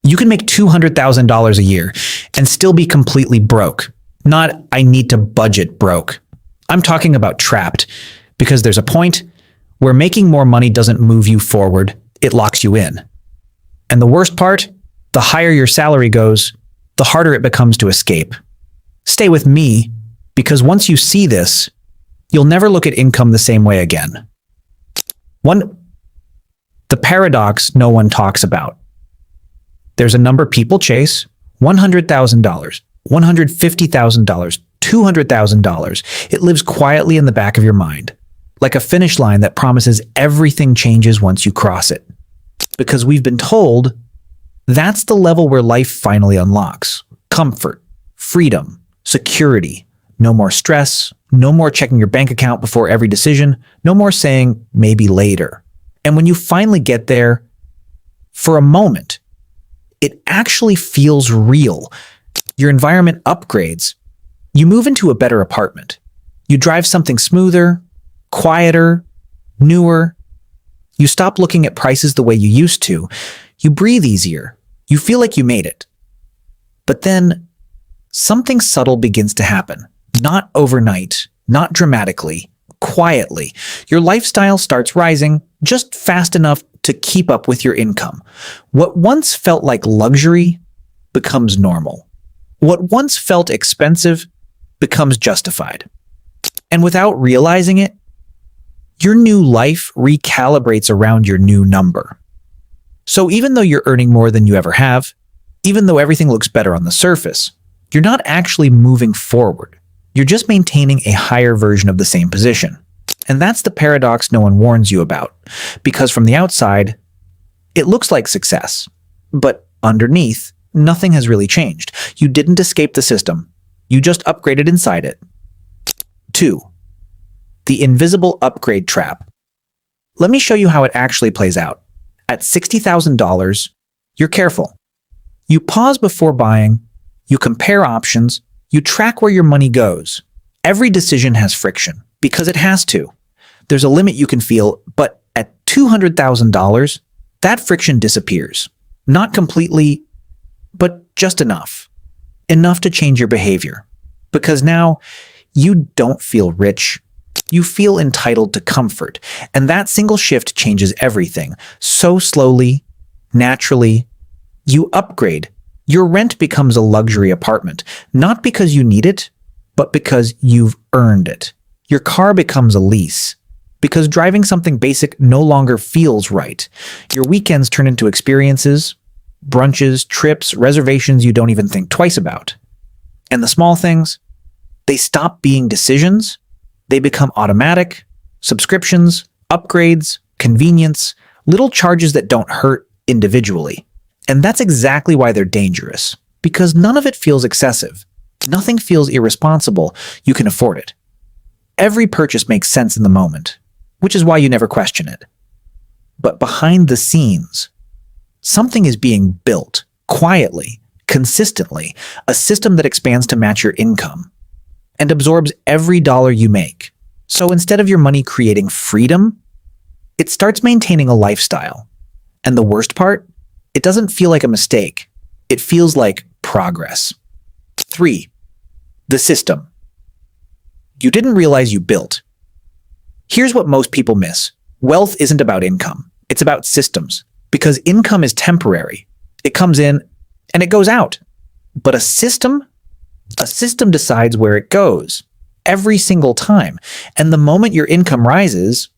You can make $200,000 a year and still be completely broke. Not, I need to budget broke. I'm talking about trapped, because there's a point where making more money doesn't move you forward, it locks you in. And the worst part, the higher your salary goes, the harder it becomes to escape. Stay with me, because once you see this, you'll never look at income the same way again. The paradox no one talks about. There's a number people chase, $100,000, $150,000, $200,000. It lives quietly in the back of your mind, like a finish line that promises everything changes once you cross it. Because we've been told that's the level where life finally unlocks. Comfort, freedom, security, no more stress, no more checking your bank account before every decision, no more saying maybe later. And when you finally get there, for a moment, it actually feels real. Your environment upgrades. You move into a better apartment. You drive something smoother, quieter, newer. You stop looking at prices the way you used to. You breathe easier. You feel like you made it. But then something subtle begins to happen. Not overnight, not dramatically, quietly. Your lifestyle starts rising just fast enough to keep up with your income. What once felt like luxury becomes normal. What once felt expensive becomes justified. And without realizing it, your new life recalibrates around your new number. So even though you're earning more than you ever have, even though everything looks better on the surface, you're not actually moving forward. You're just maintaining a higher version of the same position. And that's the paradox no one warns you about, because from the outside, it looks like success. But underneath, nothing has really changed. You didn't escape the system. You just upgraded inside it. 2. The invisible upgrade trap. Let me show you how it actually plays out. At $60,000, you're careful. You pause before buying, you compare options, you track where your money goes. Every decision has friction, because it has to. There's a limit you can feel, but at $200,000, that friction disappears. Not completely, but just enough. Enough to change your behavior. Because now, you don't feel rich. You feel entitled to comfort. And that single shift changes everything. So slowly, naturally, you upgrade. Your rent becomes a luxury apartment, not because you need it, but because you've earned it. Your car becomes a lease, because driving something basic no longer feels right. Your weekends turn into experiences, brunches, trips, reservations you don't even think twice about. And the small things, they stop being decisions. They become automatic, subscriptions, upgrades, convenience, little charges that don't hurt individually. And that's exactly why they're dangerous, because none of it feels excessive. Nothing feels irresponsible. You can afford it. Every purchase makes sense in the moment, which is why you never question it. But behind the scenes, something is being built, quietly, consistently, a system that expands to match your income and absorbs every dollar you make. So instead of your money creating freedom, it starts maintaining a lifestyle. And the worst part? It doesn't feel like a mistake. It feels like progress. 3. The system. You didn't realize you built. Here's what most people miss. Wealth isn't about income. It's about systems. Because income is temporary. It comes in and it goes out. But a system decides where it goes every single time. And the moment your income rises,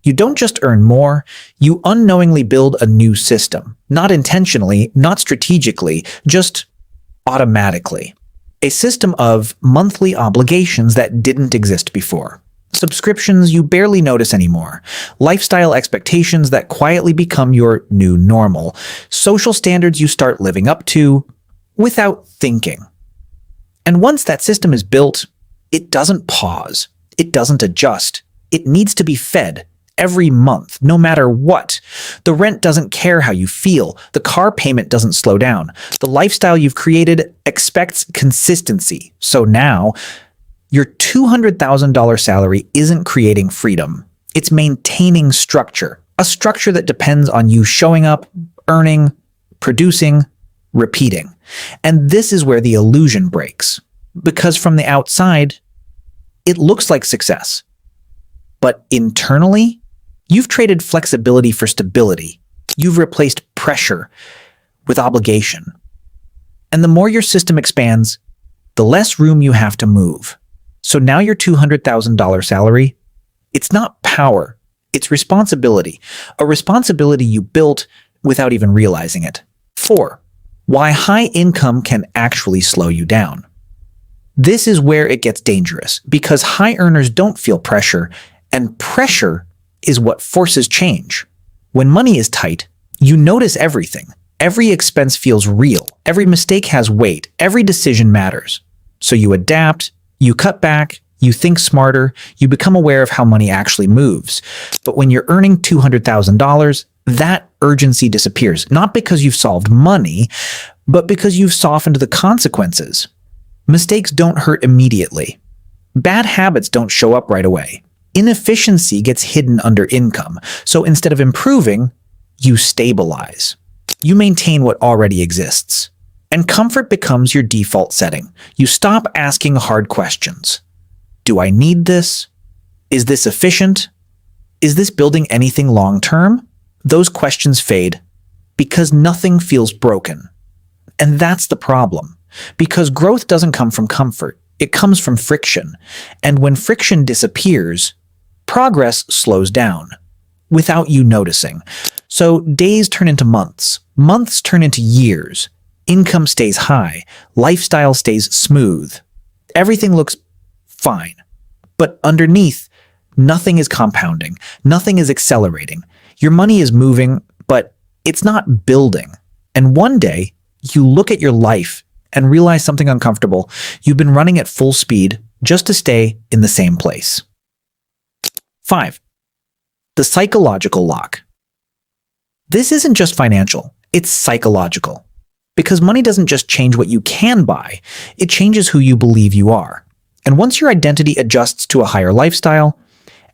you don't just earn more, you unknowingly build a new system. Not intentionally, not strategically, just automatically. A system of monthly obligations that didn't exist before. Subscriptions you barely notice anymore. Lifestyle expectations that quietly become your new normal. Social standards you start living up to without thinking. And once that system is built, it doesn't pause. It doesn't adjust. It needs to be fed every month, no matter what. The rent doesn't care how you feel. The car payment doesn't slow down. The lifestyle you've created expects consistency. So now, your $200,000 salary isn't creating freedom. It's maintaining structure. A structure that depends on you showing up, earning, producing, repeating. And this is where the illusion breaks. Because from the outside, it looks like success. But internally, you've traded flexibility for stability. You've replaced pressure with obligation. And the more your system expands, the less room you have to move. So now your $200,000 salary, it's not power, it's responsibility. A responsibility you built without even realizing it. 4. Why high income can actually slow you down. This is where it gets dangerous, because high earners don't feel pressure, and pressure is what forces change. When money is tight, you notice everything. Every expense feels real. Every mistake has weight. Every decision matters. So you adapt, you cut back, you think smarter, you become aware of how money actually moves. But when you're earning $200,000, that urgency disappears. Not because you've solved money, but because you've softened the consequences. Mistakes don't hurt immediately. Bad habits don't show up right away. Inefficiency gets hidden under income. So instead of improving, you stabilize. You maintain what already exists. And comfort becomes your default setting. You stop asking hard questions. Do I need this? Is this efficient? Is this building anything long-term? Those questions fade because nothing feels broken. And that's the problem. Because growth doesn't come from comfort. It comes from friction. And when friction disappears, progress slows down without you noticing. So days turn into months. Months turn into years. Income stays high. Lifestyle stays smooth. Everything looks fine. But underneath, nothing is compounding. Nothing is accelerating. Your money is moving, but it's not building. And one day, you look at your life and realize something uncomfortable. You've been running at full speed just to stay in the same place. 5. The psychological lock. This isn't just financial, it's psychological. Because money doesn't just change what you can buy, it changes who you believe you are. And once your identity adjusts to a higher lifestyle,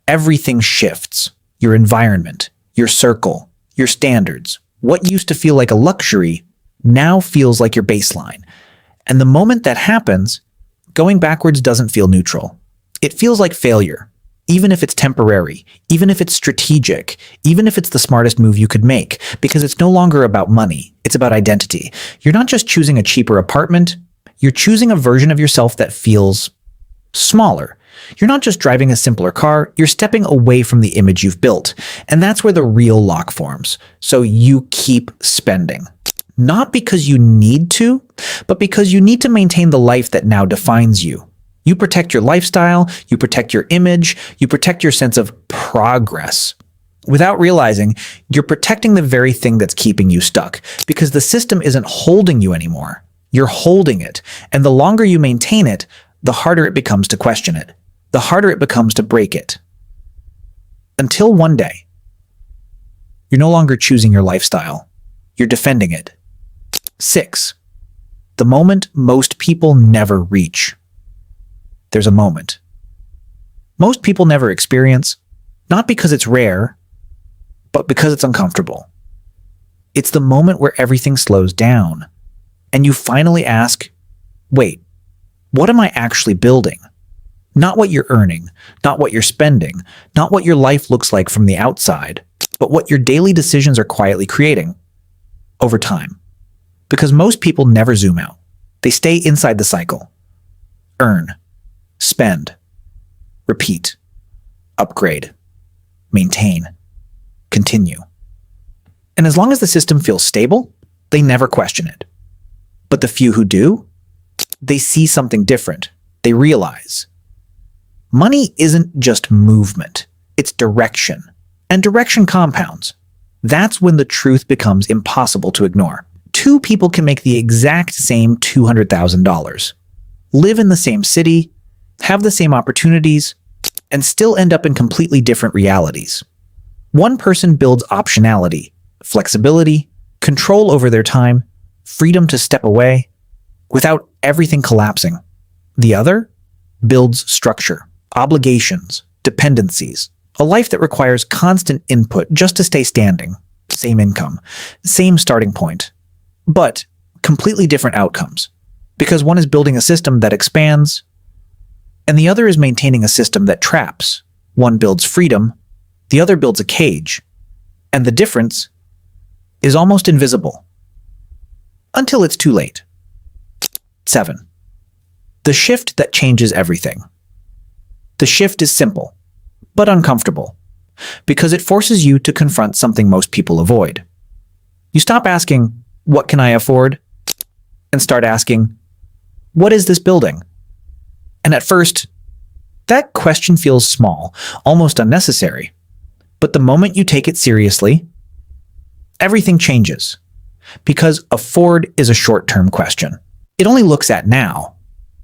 everything shifts. Your environment, your circle, your standards. What used to feel like a luxury now feels like your baseline. And the moment that happens, going backwards doesn't feel neutral. It feels like failure, even if it's temporary, even if it's strategic, even if it's the smartest move you could make, because it's no longer about money, it's about identity. You're not just choosing a cheaper apartment, you're choosing a version of yourself that feels smaller. You're not just driving a simpler car, you're stepping away from the image you've built. And that's where the real lock forms. So you keep spending. Not because you need to, but because you need to maintain the life that now defines you. You protect your lifestyle, you protect your image, you protect your sense of progress. Without realizing, you're protecting the very thing that's keeping you stuck, because the system isn't holding you anymore. You're holding it, and the longer you maintain it, the harder it becomes to question it. The harder it becomes to break it. Until one day, you're no longer choosing your lifestyle. You're defending it. 6. The moment most people never reach. There's a moment. Most people never experience, not because it's rare, but because it's uncomfortable. It's the moment where everything slows down, and you finally ask, wait, what am I actually building? Not what you're earning, not what you're spending, not what your life looks like from the outside, but what your daily decisions are quietly creating over time. Because most people never zoom out. They stay inside the cycle. Earn, spend, repeat, upgrade, maintain, continue. And as long as the system feels stable, they never question it. But the few who do, they see something different. They realize money isn't just movement, it's direction. And direction compounds. That's when the truth becomes impossible to ignore. 2 people can make the exact same $200,000, live in the same city, have the same opportunities, and still end up in completely different realities. One person builds optionality, flexibility, control over their time, freedom to step away, without everything collapsing. The other builds structure, obligations, dependencies, a life that requires constant input just to stay standing. Same income, same starting point. But completely different outcomes, because one is building a system that expands, and the other is maintaining a system that traps. One builds freedom, the other builds a cage, and the difference is almost invisible until it's too late. 7. The shift that changes everything. The shift is simple, but uncomfortable, because it forces you to confront something most people avoid. You stop asking, "What can I afford?" and start asking, "What is this building?" And at first, that question feels small, almost unnecessary. But the moment you take it seriously, everything changes. Because afford is a short-term question. It only looks at now.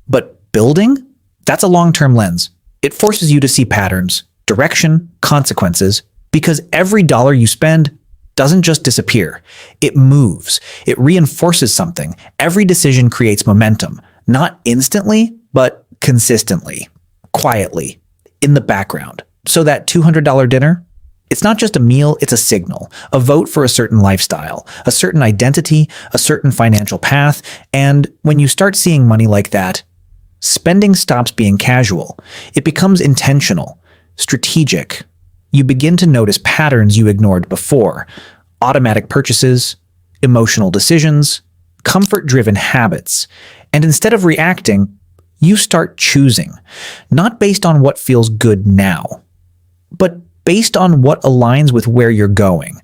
But building? That's a long-term lens. It forces you to see patterns, direction, consequences, because every dollar you spend doesn't just disappear. It moves. It reinforces something. Every decision creates momentum, not instantly, but consistently, quietly, in the background. So that $200 dinner, it's not just a meal, it's a signal, a vote for a certain lifestyle, a certain identity, a certain financial path. And when you start seeing money like that, spending stops being casual. It becomes intentional, strategic. You begin to notice patterns you ignored before: automatic purchases, emotional decisions, comfort-driven habits. And instead of reacting, you start choosing, not based on what feels good now, but based on what aligns with where you're going.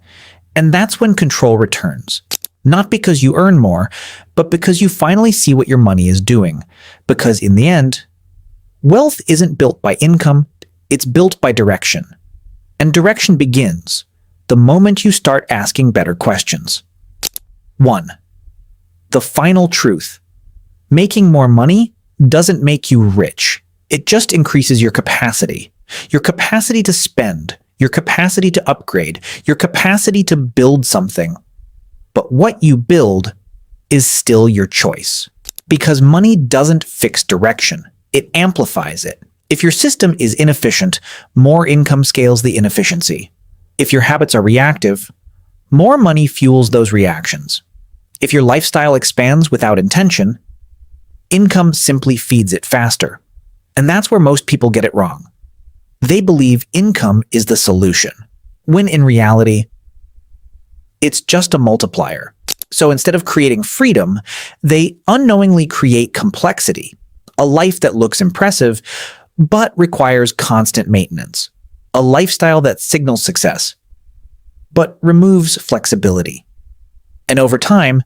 And that's when control returns. Not because you earn more, but because you finally see what your money is doing. Because in the end, wealth isn't built by income, it's built by direction. And direction begins the moment you start asking better questions. 1. The final truth. Making more money doesn't make you rich. It just increases your capacity. Your capacity to spend, your capacity to upgrade, your capacity to build something. But what you build is still your choice. Because money doesn't fix direction, it amplifies it. If your system is inefficient, more income scales the inefficiency. If your habits are reactive, more money fuels those reactions. If your lifestyle expands without intention, income simply feeds it faster. And that's where most people get it wrong. They believe income is the solution, when in reality, it's just a multiplier. So instead of creating freedom, they unknowingly create complexity, a life that looks impressive, but requires constant maintenance, a lifestyle that signals success, but removes flexibility. And over time,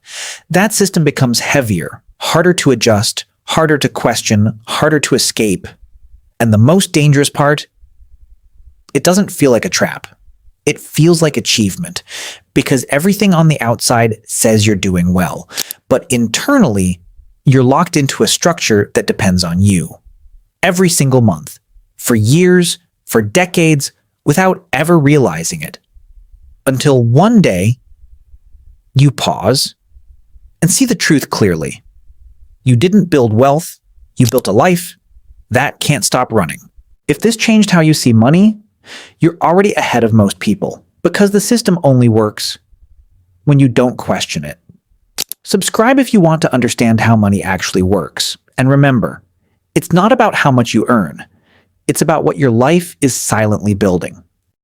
that system becomes heavier, harder to adjust, harder to question, harder to escape. And the most dangerous part, it doesn't feel like a trap. It feels like achievement, because everything on the outside says you're doing well, but internally, you're locked into a structure that depends on you. Every single month, for years, for decades, without ever realizing it. Until one day, you pause and see the truth clearly. You didn't build wealth, you built a life that can't stop running. If this changed how you see money, you're already ahead of most people, because the system only works when you don't question it. Subscribe if you want to understand how money actually works. And remember, it's not about how much you earn. It's about what your life is silently building.